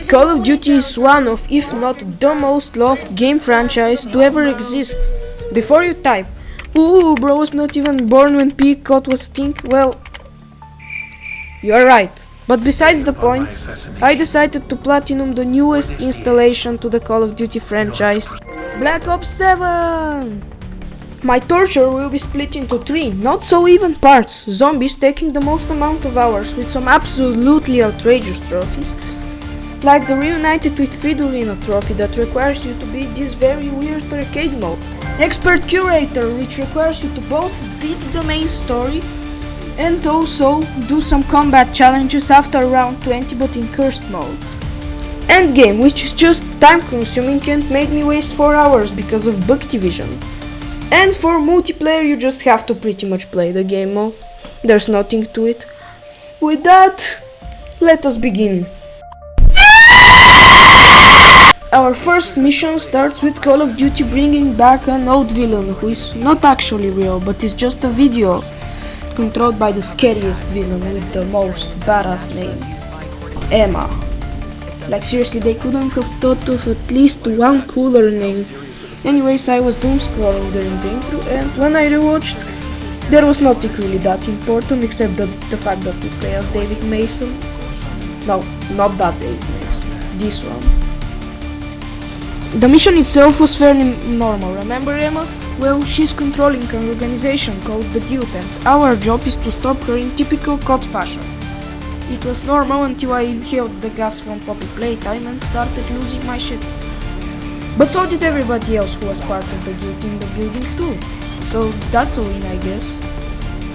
Call of Duty is one of, if not the most loved game franchise to ever exist. Before you type, ooh, bro was not even born when Peacock was a thing, well, you're right. But besides the point, I decided to platinum the newest installation to the Call of Duty franchise, Black Ops 7! My torture will be split into 3 not so even parts, zombies taking the most amount of hours with some absolutely outrageous trophies, like the Reunited with Fidulino trophy that requires you to beat this very weird arcade mode, Expert Curator which requires you to both beat the main story and also do some combat challenges after round 20 but in cursed mode, Endgame which is just time consuming and made me waste 4 hours because of bug division. And for multiplayer you just have to pretty much play the game mode, there's nothing to it. With that, let us begin. Our first mission starts with Call of Duty bringing back an old villain who is not actually real but is just a video controlled by the scariest villain with the most badass name, Emma. Like seriously, they couldn't have thought of at least one cooler name. Anyways, I was doom scrolling during the intro and when I rewatched, there was nothing really that important except the fact that we play as David Mason. No, not that David Mason, this one. The mission itself was fairly normal, remember Emma? Well, she's controlling an organization called the Guild and our job is to stop her in typical COD fashion. It was normal until I inhaled the gas from Poppy Playtime and started losing my shit. But so did everybody else who was part of the guild in the building too. So that's a win, I guess.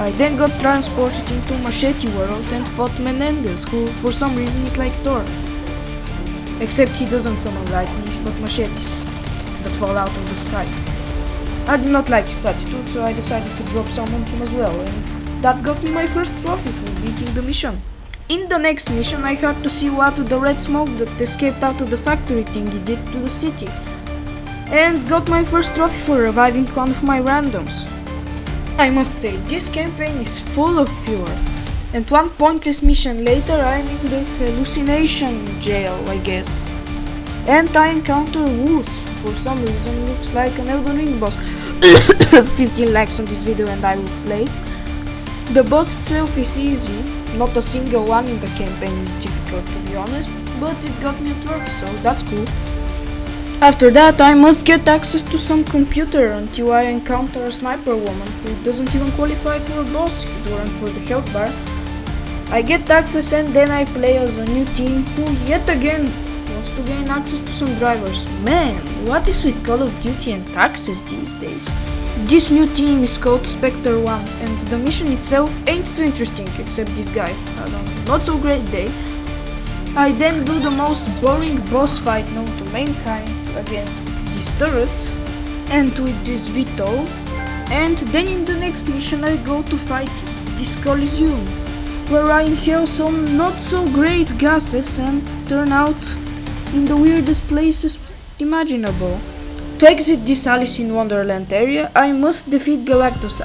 I then got transported into Machete World and fought Menendez, who for some reason is like Thor. Except he doesn't summon lightnings but machetes that fall out of the sky. I did not like his attitude, so I decided to drop some on him as well, and that got me my first trophy for beating the mission. In the next mission I had to see what the red smoke that escaped out of the factory thingy did to the city, and got my first trophy for reviving one of my randoms. I must say, this campaign is full of filler, and one pointless mission later I'm in the hallucination jail, I guess. And I encounter Woods, who for some reason looks like an Elden Ring boss. 15 likes on this video and I will play it. The boss itself is easy, not a single one in the campaign is difficult to be honest, but it got me a trophy, so that's cool. After that I must get access to some computer until I encounter a sniper woman who doesn't even qualify for a boss if it weren't for the health bar. I get access and then I play as a new team who yet again wants to gain access to some drivers. Man, what is with Call of Duty and taxes these days? This new team is called Spectre 1 and the mission itself ain't too interesting except this guy had a not so great day. I then do the most boring boss fight known to mankind against this turret and with this Vito, and then in the next mission I go to fight this Coliseum, where I inhale some not so great gases and turn out in the weirdest places imaginable. To exit this Alice in Wonderland area, I must defeat Galactus,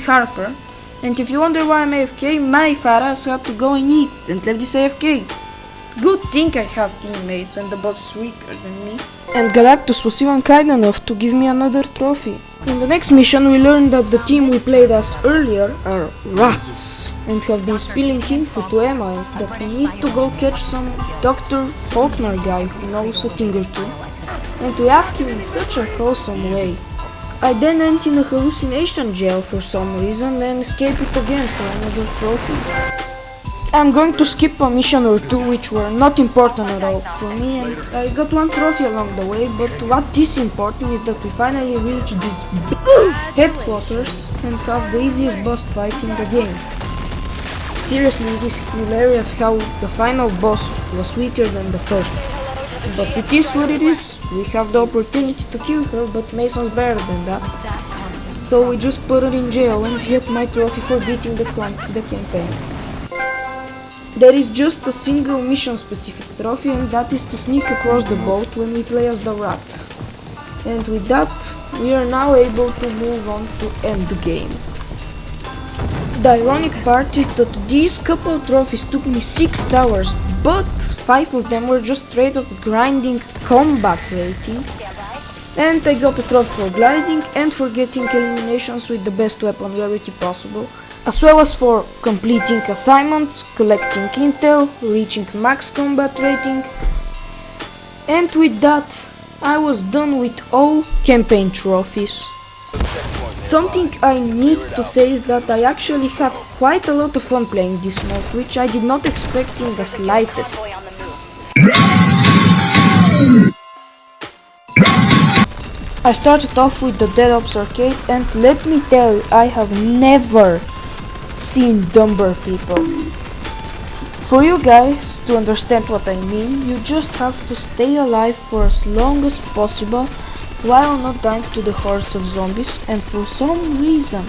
Harper, and if you wonder why I'm AFK, my fat ass had to go and eat and left this AFK. Good thing I have teammates and the boss is weaker than me. And Galactus was even kind enough to give me another trophy. In the next mission we learned that the team we played as earlier are rats and have been spilling info to Emma and that we need to go catch some Dr. Faulkner guy who knows a thing or two, and to ask him in such a wholesome way. I then end in a hallucination jail for some reason and escape it again for another trophy. I'm going to skip a mission or two which were not important at all for me, and I got one trophy along the way, but what is important is that we finally reached this headquarters and have the easiest boss fight in the game. Seriously, it is hilarious how the final boss was weaker than the first. But it is what it is, we have the opportunity to kill her, but Mason's better than that. So we just put her in jail and get my trophy for beating the campaign. There is just a single mission specific trophy, and that is to sneak across the boat when we play as the rat. And with that, we are now able to move on to end the game. The ironic part is that these couple trophies took me 6 hours but 5 of them were just straight up grinding combat rating. And I got a trophy for gliding and for getting eliminations with the best weapon rarity possible, as well as for completing assignments, collecting intel, reaching max combat rating. And with that, I was done with all campaign trophies. Something I need to say is that I actually had quite a lot of fun playing this mode, which I did not expect in the slightest. I started off with the Dead Ops arcade, and let me tell you, I have never seen dumber people. For you guys to understand what I mean, you just have to stay alive for as long as possible while not dying to the hordes of zombies, and for some reason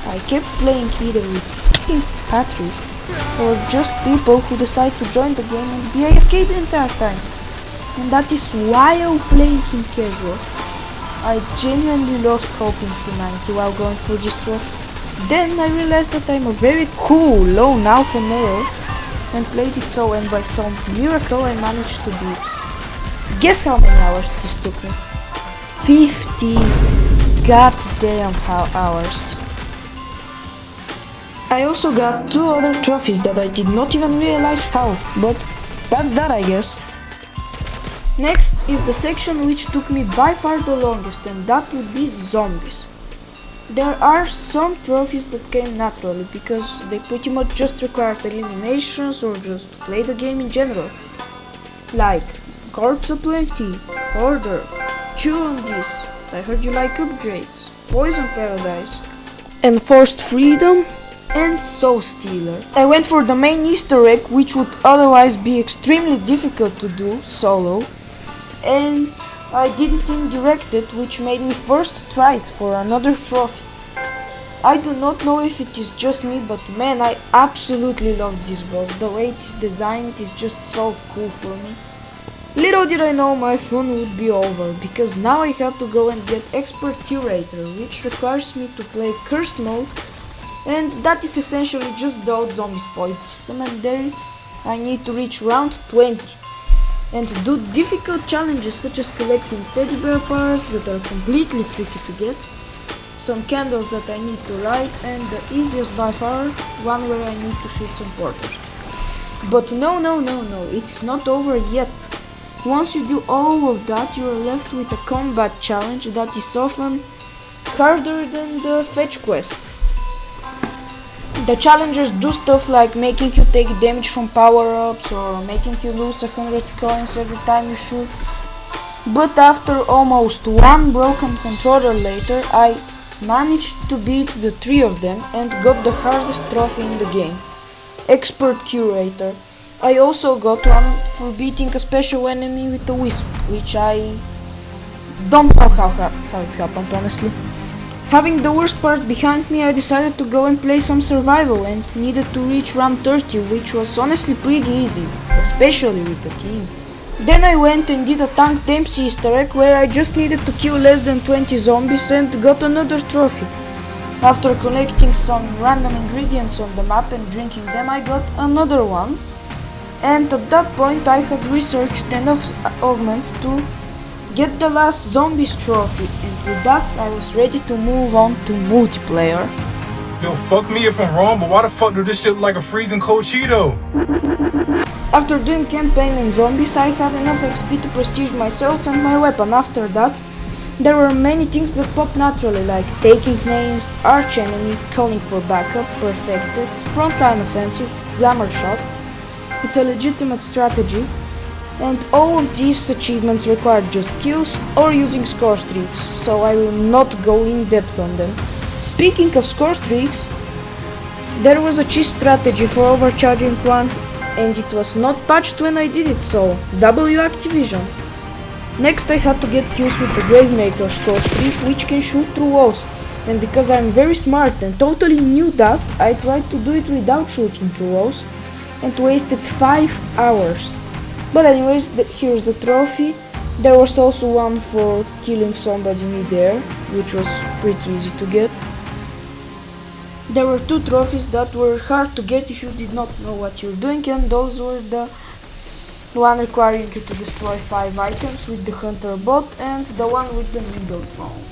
I kept playing either with fucking Patrick or just people who decide to join the game and be AFK the entire time. And that is while playing in casual. I genuinely lost hope in humanity while going for this trophy. Then I realized that I'm a very cool lone alpha male and played it so, and by some miracle I managed to beat. Guess how many hours this took me? 50 goddamn hours. I also got 2 other trophies that I did not even realize how, but that's that, I guess. Next is the section which took me by far the longest, and that would be zombies. There are some trophies that came naturally because they pretty much just required eliminations or just to play the game in general. Like Corpse Aplenty, Order, Chew on This, I Heard You Like Upgrades, Poison Paradise, Enforced Freedom, and Soul Stealer. I went for the main Easter egg, which would otherwise be extremely difficult to do solo, and I did it in Directed, which made me first try it for another trophy. I do not know if it is just me, but man, I absolutely love this boss. The way it is designed is just so cool for me. Little did I know my fun would be over, because now I have to go and get Expert Curator, which requires me to play Cursed mode, and that is essentially just the old Zombies point system, and there I need to reach round 20 and do difficult challenges such as collecting teddy bear parts that are completely tricky to get, some candles that I need to light, and the easiest by far, one where I need to shoot some porters. But no, it is not over yet. Once you do all of that, you are left with a combat challenge that is often harder than the fetch quest. The challengers do stuff like making you take damage from power-ups or making you lose 100 coins every time you shoot. But after almost one broken controller later, I managed to beat the 3 of them and got the hardest trophy in the game, Expert Curator. I also got one for beating a special enemy with a wisp, which I don't know how it happened, honestly. Having the worst part behind me, I decided to go and play some survival and needed to reach round 30, which was honestly pretty easy, especially with the team. Then I went and did a Tank Dempsey Easter egg where I just needed to kill less than 20 zombies and got another trophy. After collecting some random ingredients on the map and drinking them, I got another one. And at that point I had researched enough augments to get the last zombies trophy, and with that I was ready to move on to multiplayer. Yo, fuck me if I'm wrong, but why the fuck do this shit look like a freezing cold Cheeto? After doing campaign and zombies, I had enough XP to prestige myself and my weapon. After that, there were many things that popped naturally, like taking names, arch enemy, calling for backup, perfected, frontline offensive, glamour shot. It's a legitimate strategy, and all of these achievements require just kills or using score streaks, so I will not go in depth on them. Speaking of score streaks, there was a cheese strategy for overcharging one, and it was not patched when I did it, so W Activision. Next I had to get kills with the Gravemaker score streak, which can shoot through walls, and because I'm very smart and totally knew that, I tried to do it without shooting through walls, and wasted 5 hours. But anyways, here's the trophy. There was also one for killing somebody mid-air, which was pretty easy to get. There were 2 trophies that were hard to get if you did not know what you're doing, and those were the one requiring you to destroy 5 items with the hunter bot, and the one with the needle drone.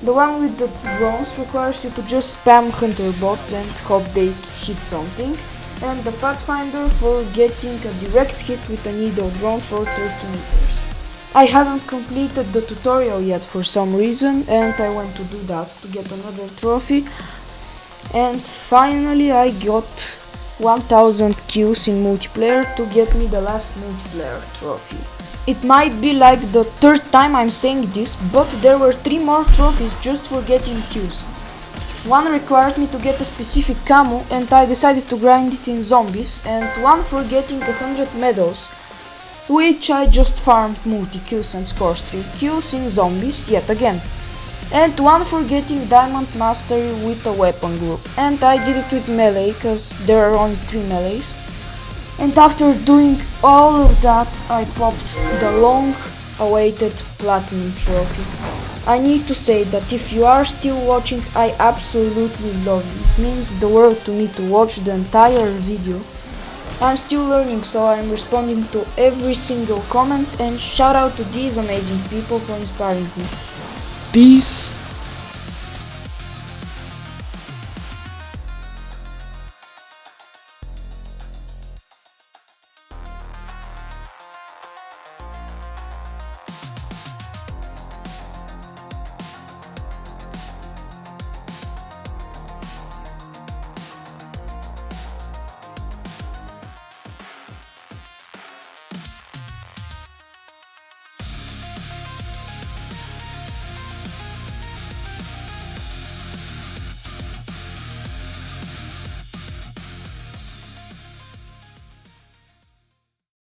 The one with the drones requires you to just spam hunter bots and hope they hit something, and the Pathfinder for getting a direct hit with a needle drone for 30 meters. I haven't completed the tutorial yet for some reason, and I went to do that to get another trophy, and finally I got 1000 kills in multiplayer to get me the last multiplayer trophy. It might be like the third time I'm saying this, but there were 3 more trophies just for getting kills. One required me to get a specific camo and I decided to grind it in zombies, and one for getting 100 medals, which I just farmed multi-kills and scored 3 kills in zombies yet again. And one for getting Diamond Mastery with a weapon group, and I did it with melee cause there are only 3 melees. And after doing all of that, I popped the long-awaited Platinum Trophy. I need to say that if you are still watching, I absolutely love you. It means the world to me to watch the entire video. I'm still learning, so I'm responding to every single comment, and shout out to these amazing people for inspiring me. Peace!